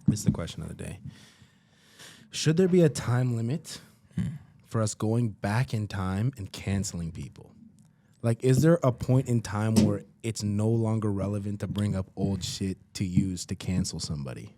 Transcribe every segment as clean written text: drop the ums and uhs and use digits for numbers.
This is the question of the day. Should there be a time limit for us going back in time and canceling people? Like, is there a point in time where it's no longer relevant to bring up old shit to use to cancel somebody?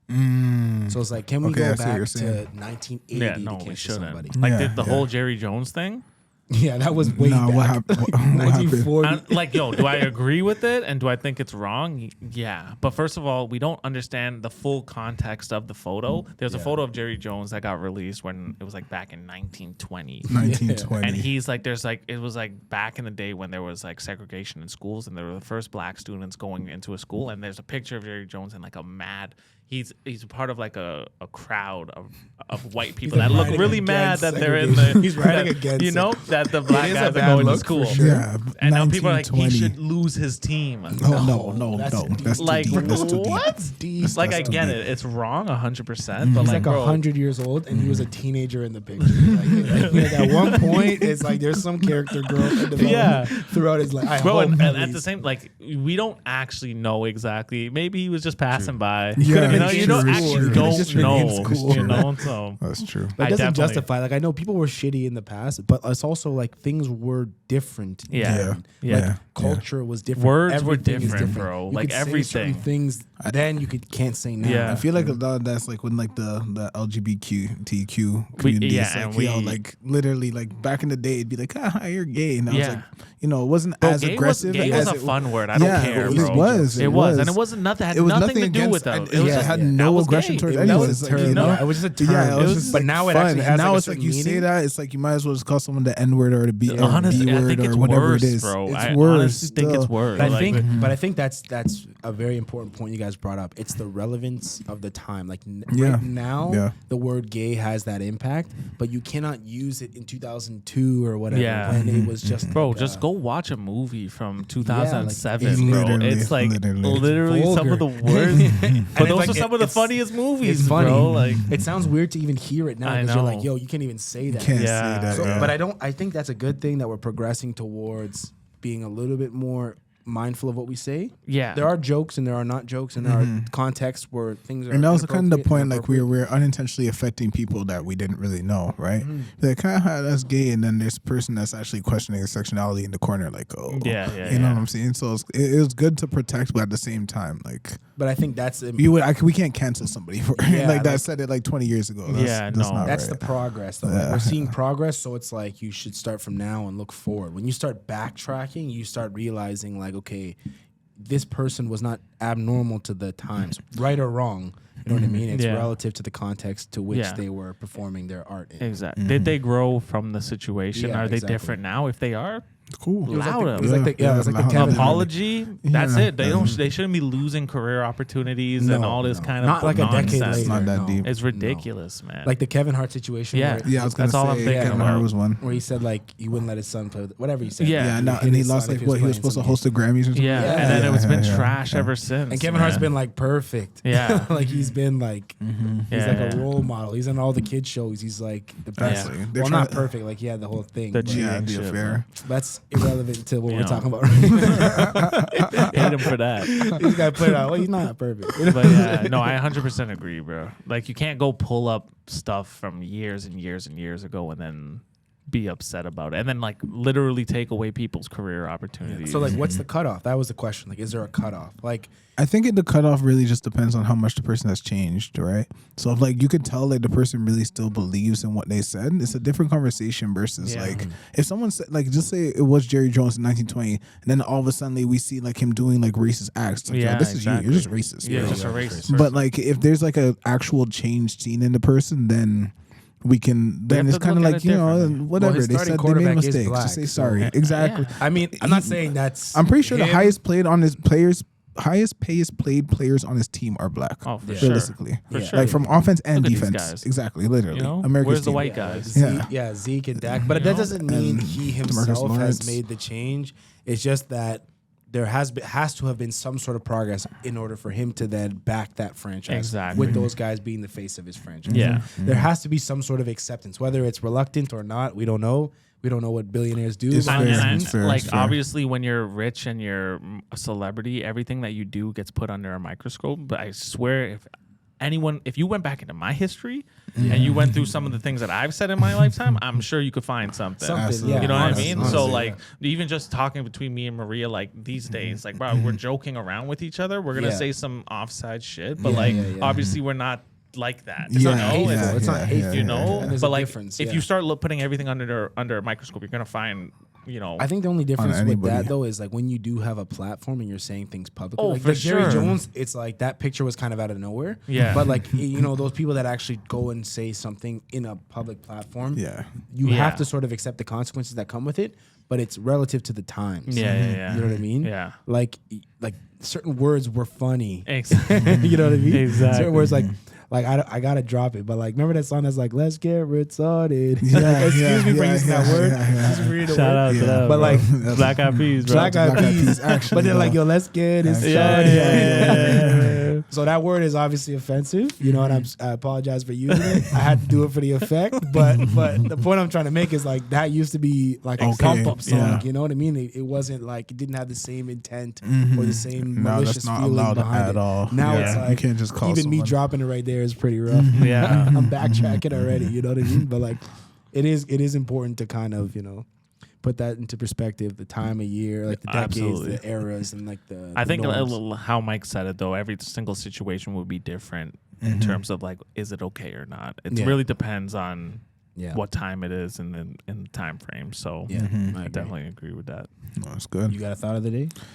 So it's like, can we go back to 1980 to cancel somebody? Like the whole Jerry Jones thing? Yeah, that was way back. What happened? 1940. Like, yo, do I agree with it and do I think it's wrong? Yeah. But first of all, we don't understand the full context of the photo. There's a photo of Jerry Jones that got released when it was like back in 1920. 1920. And he's like, it was like back in the day when there was like segregation in schools and there were the first black students going into a school. And there's a picture of Jerry Jones in like a mad, he's part of like a crowd of white people that look really mad that they're in the, he's riding against you know, that the black guys are going to school. Sure. Yeah, and now people are like, he should lose his team. No. That's like, too deep. That's too deep. what? Like, I get it. It's wrong 100%. But He's like, like 100 years old, and he was a teenager in the picture. Like at one point, it's like there's some character growth throughout his life. And at the same, like, we don't actually know exactly. Maybe he was just passing by. Yeah, you know, you don't actually don't know. You know, so that's true. But it doesn't justify. Like, I know people were shitty in the past, but it's also like things were different. Like culture was different. Words were different, bro. Like everything. Things then you can't say now. Yeah, I feel like a lot of that's like when like the LGBTQ community is like, like literally like back in the day it'd be like, you're gay, and I was like, you know, it wasn't as aggressive. Gay was a fun word. I don't care, bro. It was, and it wasn't nothing. Had nothing to do with them. It had no aggression towards anyone. It was just a term. Yeah, it was just but now it actually has. Now it's like you say that, it's like you might as well just call someone the N word or the B word or whatever it is. Bro. It's I worse. honestly think it's worse. But I think that's a very important point you guys brought up. It's the relevance of the time. Like right now, the word gay has that impact, but you cannot use it in 2002 or whatever when it was just. Bro, like just go watch a movie from 2007, bro. Literally, it's like literally some of the worst, but those are some of the funniest movies, it's funny. Bro. Like, it sounds weird to even hear it now because you're like, yo, you can't even say that. Can't say that. So, but I think that's a good thing that we're progressing towards being a little bit more mindful of what we say. Yeah, there are jokes and there are not jokes, and there are contexts where things are. And that was kind of the point, like we're unintentionally affecting people that we didn't really know, right? Like, that's gay, and then there's a person that's actually questioning his sexuality in the corner, like, you know what I'm saying? So it was good to protect, but at the same time, like. But I think that's we can't cancel somebody for like that. Said it like 20 years ago. That's the progress though. Like, we're seeing progress, so it's like you should start from now and look forward. When you start backtracking, you start realizing like, okay, this person was not abnormal to the times, right or wrong. You know what I mean? It's relative to the context to which they were performing their art in. Exactly. Did they grow from the situation? Are they different now? If they are, cool. Allow them. It was like the Kevin apology. That's it. They don't. They shouldn't be losing career opportunities and all this kind of not like nonsense. A decade later. Not that deep. It's ridiculous, man. Like the Kevin Hart situation. Yeah, I was gonna say all I'm thinking Kevin Hart was one where he said like he wouldn't let his son play with whatever he said. and he lost like what he was supposed to host the Grammys or something. Yeah, and then it's been trash ever since. And Kevin Hart's been like perfect. Yeah, like he's been like he's like a role model. He's in all the kids shows. He's like the best. Well, not perfect. Like he had the whole thing. The affair. That's irrelevant to what we're talking about. Hate him for that. He's got to put it out. Well, he's not perfect. But I 100% agree, bro. Like you can't go pull up stuff from years and years and years ago and then be upset about it and then like literally take away people's career opportunities. So like what's the cutoff? That was the question. Like is there a cutoff? Like I think the cutoff really just depends on how much the person has changed, right? So if like you could tell like the person really still believes in what they said, it's a different conversation versus like if someone said like just say it was Jerry Jones in 1920 and then all of a sudden we see like him doing like racist acts. Like, this is you're just racist. Yeah, just a racist. But like if there's like a actual change seen in the person, then we can then it's kind of like, you know, whatever they said, they made mistakes, just say sorry. Exactly. I mean, I'm not saying that's I'm pretty sure the highest paid players on his team are black. Oh, for realistically. Sure. For sure. Like from offense and defense. Exactly, literally. You know? America's Where's the team. white guys? Zeke and Dak. But that doesn't mean he himself has made the change. It's just that there has to have been some sort of progress in order for him to then back that franchise with those guys being the face of his franchise. Yeah. There has to be some sort of acceptance, whether it's reluctant or not. We don't know. We don't know what billionaires do. Obviously, when you're rich and you're a celebrity, everything that you do gets put under a microscope. But I swear, anyone, if you went back into my history and you went through some of the things that I've said in my lifetime, I'm sure you could find something. Something, You know what I mean? honestly, So yeah. like even just talking between me and Maria, like these days, like bro, we're joking around with each other. We're gonna Yeah. say some offside shit, but Yeah, like yeah, yeah. obviously we're not like that. Yeah, You know? yeah, It's- It's not hateful, you know, And there's but a like difference, if yeah. you start putting everything under a microscope, you're gonna find, you know, I think the only difference with anybody. that though is like when you do have a platform and you're saying things publicly. Oh, like for Jerry sure. Jones, it's like that picture was kind of out of nowhere. Yeah. But like you know, those people that actually go and say something in a public platform, Yeah. you Yeah. have to sort of accept the consequences that come with it. But it's relative to the times. yeah. You know what I mean? Yeah. Like certain words were funny. Exactly. You know what I mean? Exactly. Certain words like I gotta drop it, but like remember that song that's like let's get retarded. Yeah, Excuse me for using that word. Just read the Shout word. out to Yeah. them, But bro. like Black Eyed Peas, bro. Black Eyed Black Eyed Peas. Peas, actually, But then like bro. yo, let's get it Actually. started. Yeah. So that word is obviously offensive, you know, and I apologize for using it. I had to do it for the effect, but the point I'm trying to make is like that used to be like a Okay. pump up song, Yeah. you know what I mean? It wasn't like it didn't have the same intent or the same No, malicious that's not feeling allowed behind at it. all. Now Yeah. it's You like can't just call even me someone- dropping it right there is pretty rough. Yeah. I'm backtracking already, you know what I mean? But like it is important to kind of, you know, put that into perspective, the time of year, like the decades, Absolutely. the eras, and like the I think norms. how Mike said it though, every single situation would be different in terms of like, is it okay or not? It Yeah. really depends on Yeah. what time it is and in the time frame. So Yeah, I definitely agree with that. No, that's good. You got a thought of the day?